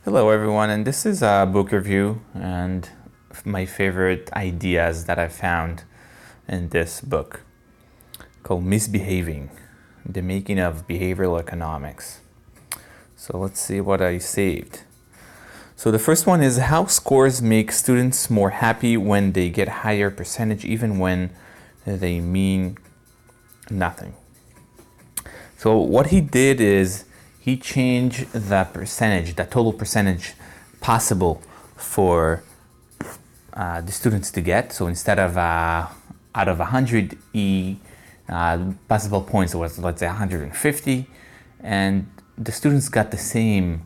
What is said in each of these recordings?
Hello everyone, and this is a book review and my favorite ideas that I found in this book called Misbehaving, the Making of Behavioral Economics. So let's see what I saved. So the first one is how scores make students more happy when they get higher percentage even when they mean nothing. So what he did is he changed the percentage, the total percentage possible for the students to get. So instead of out of 100 possible points, it was, let's say, 150, and the students got the same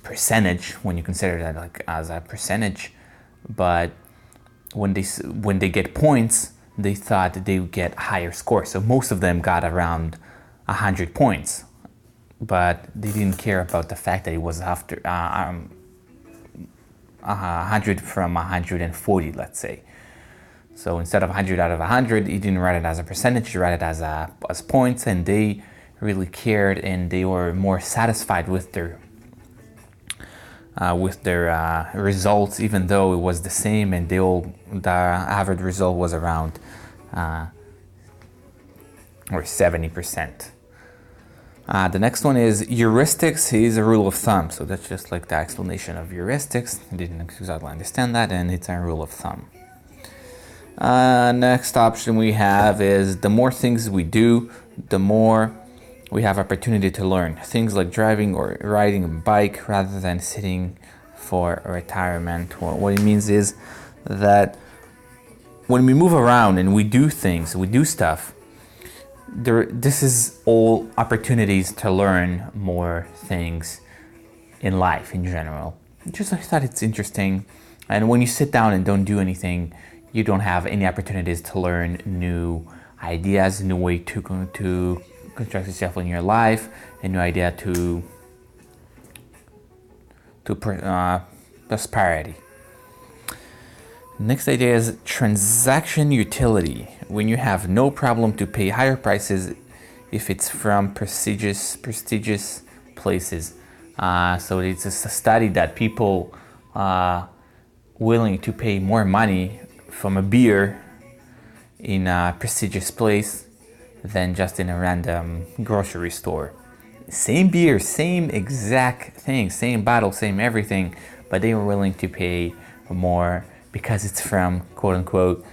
percentage when you consider that like as a percentage, but when they get points, they thought that they would get higher scores. So most of them got around 100 points, but they didn't care about the fact that it was after 100 from 140, let's say. So instead of 100 out of 100, he didn't write it as a percentage, he wrote it as points, and they really cared and they were more satisfied with their results, even though it was the same, and the average result was around or 70%. The next one is heuristics is a rule of thumb. So that's just like the explanation of heuristics. I didn't exactly understand that, and it's a rule of thumb. Next option we have is the more things we do, the more we have opportunity to learn. Things like driving or riding a bike rather than sitting for retirement. What it means is that when we move around and we do things, we do stuff, this is all opportunities to learn more things in life in general. I thought it's interesting. And when you sit down and don't do anything, you don't have any opportunities to learn new ideas, new way to construct yourself in your life, a new idea to prosperity. Next idea is transaction utility. When you have no problem to pay higher prices if it's from prestigious places. So it's a study that people willing to pay more money from a beer in a prestigious place than just in a random grocery store. Same beer, same exact thing, same bottle, same everything, but they were willing to pay more because it's from quote unquote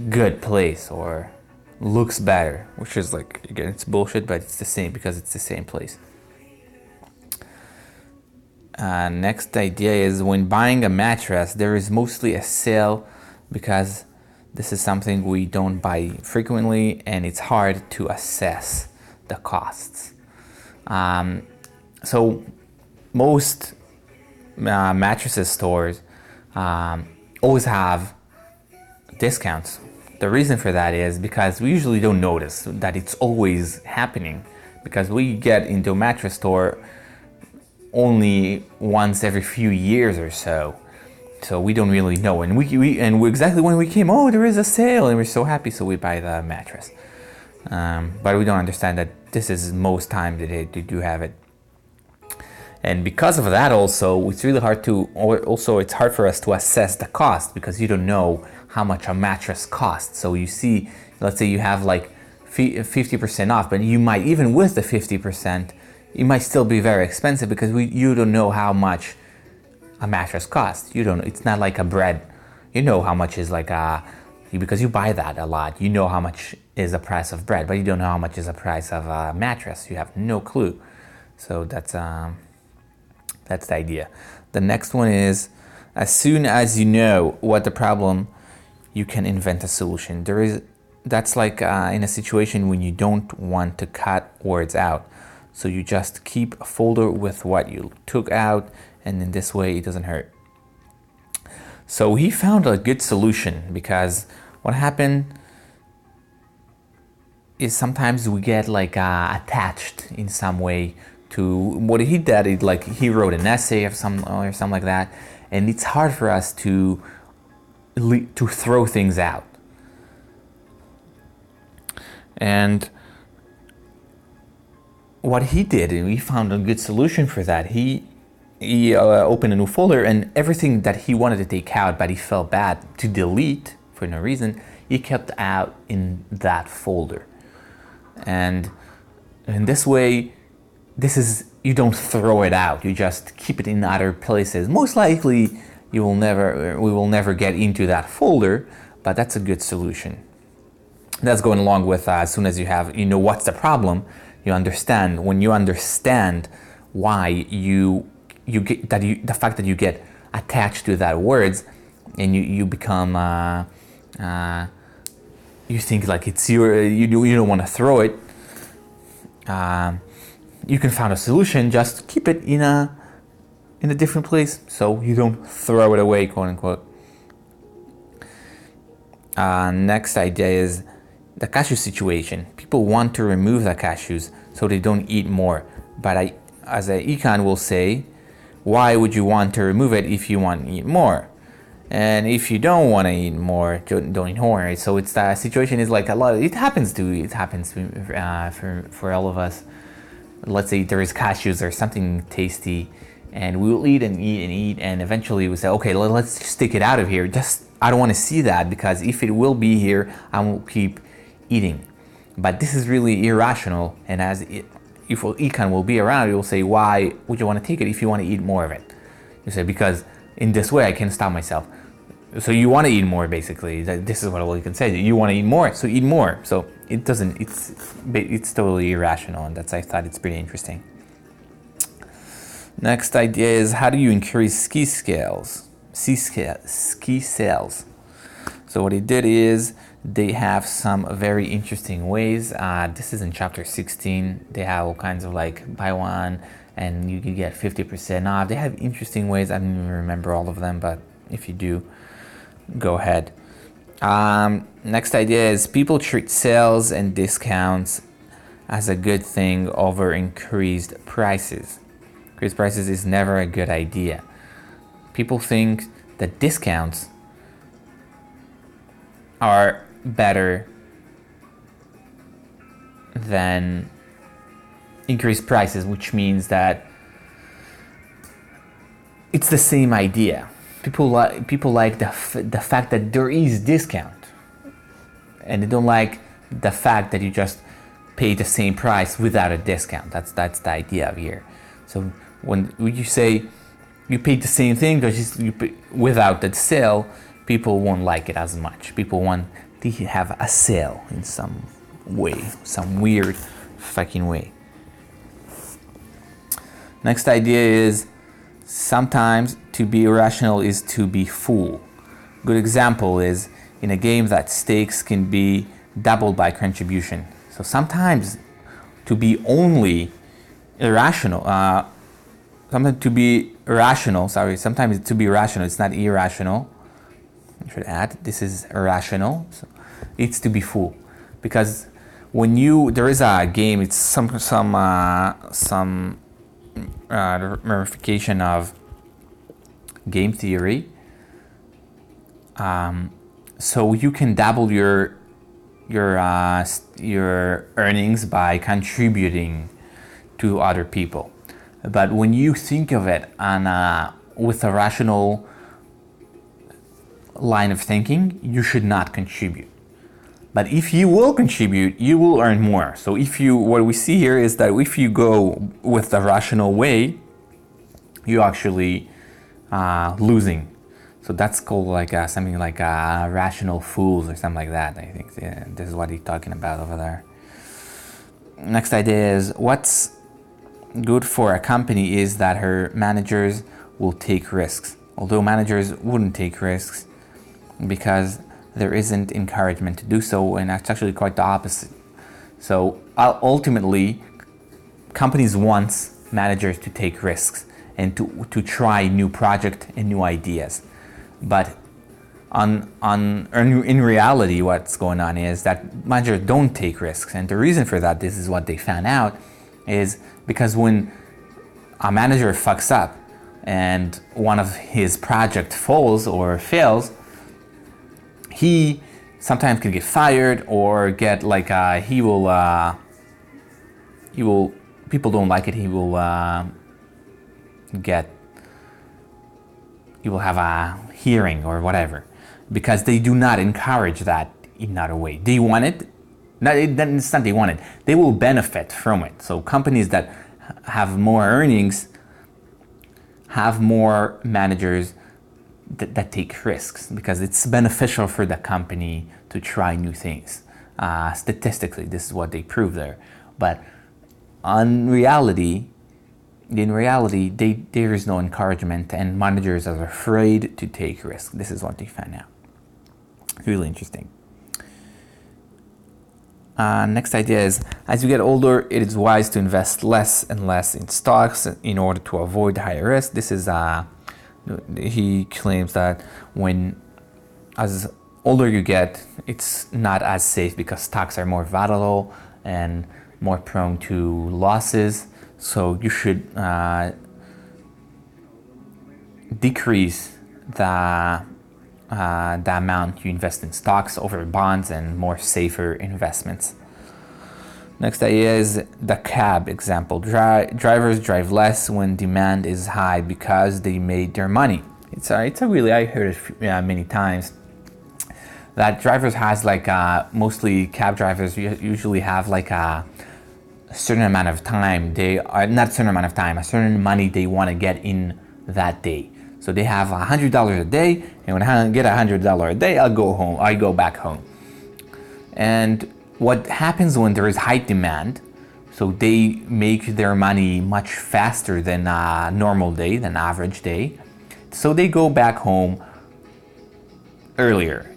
good place or looks better, which is like, again, it's bullshit, but it's the same because it's the same place. Next idea is when buying a mattress, there is mostly a sale because this is something we don't buy frequently and it's hard to assess the costs. So most mattresses stores always have discounts. The reason for that is because we usually don't notice that it's always happening, because we get into a mattress store only once every few years or so. So we don't really know, and we exactly when we came, oh, there is a sale, and we're so happy, so we buy the mattress. But we don't understand that this is most times that they do have it. And because of that also, it's really hard it's hard for us to assess the cost, because you don't know how much a mattress costs. So you see, let's say you have like 50% off, but you might, even with the 50%, it might still be very expensive because you don't know how much a mattress costs. You don't know. It's not like a bread. You know how much is like because you buy that a lot. You know how much is the price of bread, but you don't know how much is the price of a mattress. You have no clue. So that's the idea. The next one is, as soon as you know what the problem, you can invent a solution. That's like in a situation when you don't want to cut words out. So you just keep a folder with what you took out, and in this way it doesn't hurt. So he found a good solution, because what happened is sometimes we get like attached in some way to what he did. He wrote an essay or something like that, and it's hard for us to throw things out. And what he did, and we found a good solution for that. He opened a new folder, and everything that he wanted to take out but he felt bad to delete for no reason, he kept out in that folder. And in this way, you don't throw it out, you just keep it in other places. Most likely we will never get into that folder, but that's a good solution. That's going along with as soon as you know what's the problem, you understand. When you understand why you get the fact that you get attached to that words, and you become you think like it's you don't want to throw it. You can find a solution. Just keep it in a different place so you don't throw it away, quote unquote. Next idea is the cashew situation. People want to remove the cashews so they don't eat more. But as an econ will say, why would you want to remove it if you want to eat more? And if you don't want to eat more, don't eat more. So it's the situation is like it happens for all of us. Let's say there is cashews or something tasty, and we will eat and eat and eat, and eventually we say, okay, let's just take it out of here. I don't want to see that, because if it will be here, I will keep eating. But this is really irrational, and if econ will be around, you will say, why would you want to take it if you want to eat more of it? You say, because in this way I can stop myself. So you want to eat more, basically. This is what all you can say. You want to eat more, so eat more. So it's totally irrational, and I thought it's pretty interesting. Next idea is, how do you increase ski sales? So what he did is, they have some very interesting ways. This is in chapter 16. They have all kinds of like buy one and you can get 50% off. They have interesting ways. I don't even remember all of them, but if you do, go ahead. Next idea is, people treat sales and discounts as a good thing over increased prices. Increased prices is never a good idea. People think that discounts are better than increased prices, which means that it's the same idea. People like the fact that there is discount, and they don't like the fact that you just pay the same price without a discount. That's the idea of here. So when you say you pay the same thing without the sale, people won't like it as much. People want to have a sale in some way, some weird fucking way. Next idea is, sometimes to be irrational is to be fool. Good example is, in a game that stakes can be doubled by contribution. So sometimes to be only irrational, sometimes to be irrational, it's not irrational. I should add, this is irrational. So it's to be fool, because when there is a game, it's some ramification of game theory. So you can double your earnings by contributing to other people. But when you think of it with a rational line of thinking, you should not contribute. But if you will contribute, you will earn more. So what we see here is that if you go with the rational way, you're actually losing. So that's called like something like rational fools or something like that. I think this is what he's talking about over there. Next idea is, what's good for a company is that her managers will take risks. Although managers wouldn't take risks because there isn't encouragement to do so, and that's actually quite the opposite. So ultimately, companies want managers to take risks and to try new projects and new ideas. But in reality, what's going on is that managers don't take risks, and the reason for that, this is what they found out, is because when a manager fucks up and one of his project falls or fails, he sometimes can get fired or get like he will people don't like it, he will have a hearing or whatever, because they do not encourage that in other way. They want it. It's not they want it. They will benefit from it. So companies that have more earnings have more managers that take risks, because it's beneficial for the company to try new things. Statistically, this is what they prove there. But in reality, there is no encouragement, and managers are afraid to take risks. This is what they found out. Really interesting. Next idea is, as you get older, it is wise to invest less and less in stocks in order to avoid higher risk. This is, he claims that when as older you get, it's not as safe because stocks are more volatile and more prone to losses. So you should decrease the amount you invest in stocks over bonds and more safer investments. Next idea is the cab example. Drivers drive less when demand is high because they made their money. It's a really, I heard it many times, that drivers has like mostly cab drivers usually have like a certain amount of time. They are not a certain amount of time, a certain money they want to get in that day. So they have $100 a day, and when I get $100 a day, I go back home. And what happens when there is high demand, so they make their money much faster than a normal day, than average day. So they go back home earlier.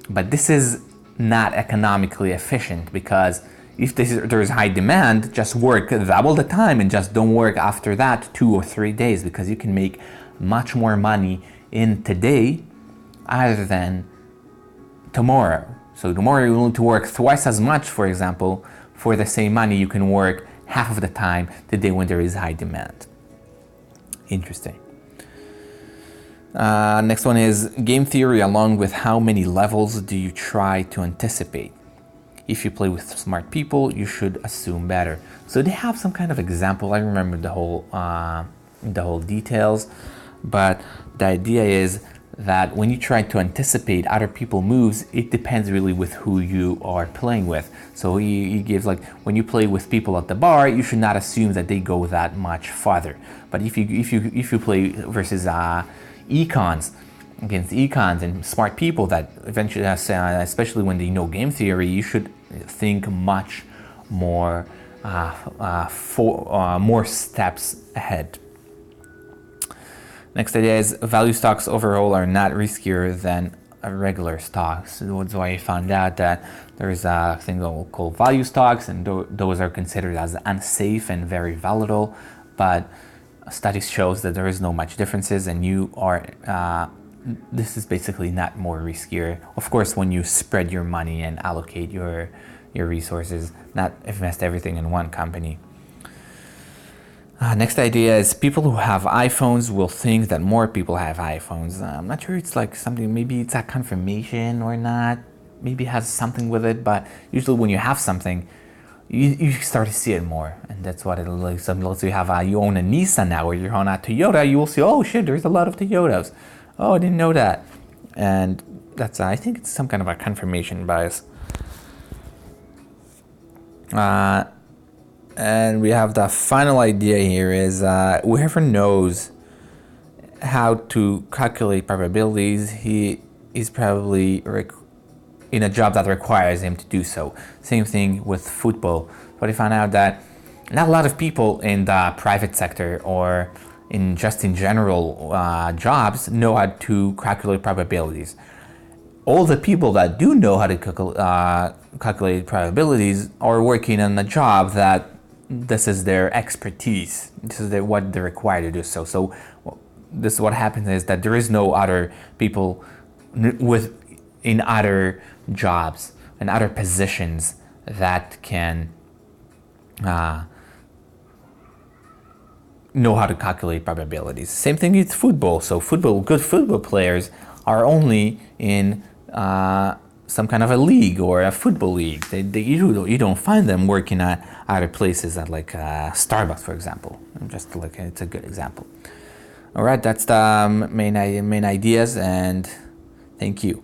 But this is not economically efficient, because if there is high demand, just work double the time and just don't work after that 2 or 3 days, because you can make much more money in today other than tomorrow. So tomorrow you need to work twice as much, for example. For the same money, you can work half of the time the day when there is high demand. Interesting. Next one is game theory, along with how many levels do you try to anticipate? If you play with smart people, you should assume better. So they have some kind of example. I remember the whole details, but the idea is that when you try to anticipate other people's moves, it depends really with who you are playing with. So he gives, like, when you play with people at the bar, you should not assume that they go that much farther. But if you play versus econs, against econs and smart people that eventually, especially when they know game theory, you should think much more, more steps ahead. Next idea is value stocks overall are not riskier than regular stocks. That's why I found out that there is a thing called value stocks, and those are considered as unsafe and very volatile. But studies shows that there is no much differences, and you are this is basically not more riskier. Of course, when you spread your money and allocate your resources, not invest everything in one company. Next idea is people who have iPhones will think that more people have iPhones. I'm not sure it's like something, maybe it's a confirmation or not. Maybe it has something with it, but usually when you have something, you start to see it more. And that's what it'll like. So let's say you own a Nissan now, or you own a Toyota, you will see, oh shit, there's a lot of Toyotas. Oh, I didn't know that. And that's, I think it's some kind of a confirmation bias. And we have the final idea here is whoever knows how to calculate probabilities, he is probably in a job that requires him to do so. Same thing with football. But I found out that not a lot of people in the private sector or in general jobs know how to calculate probabilities. All the people that do know how to calculate probabilities are working on a job that this is their expertise. This is what they're required to do. So this is what happens is that there is no other people in other jobs and other positions that can know how to calculate probabilities. Same thing with football. So good football players are only in some kind of a league or a football league. You don't find them working at other places at like Starbucks, for example. Just like it's a good example. All right, that's the main ideas, and thank you.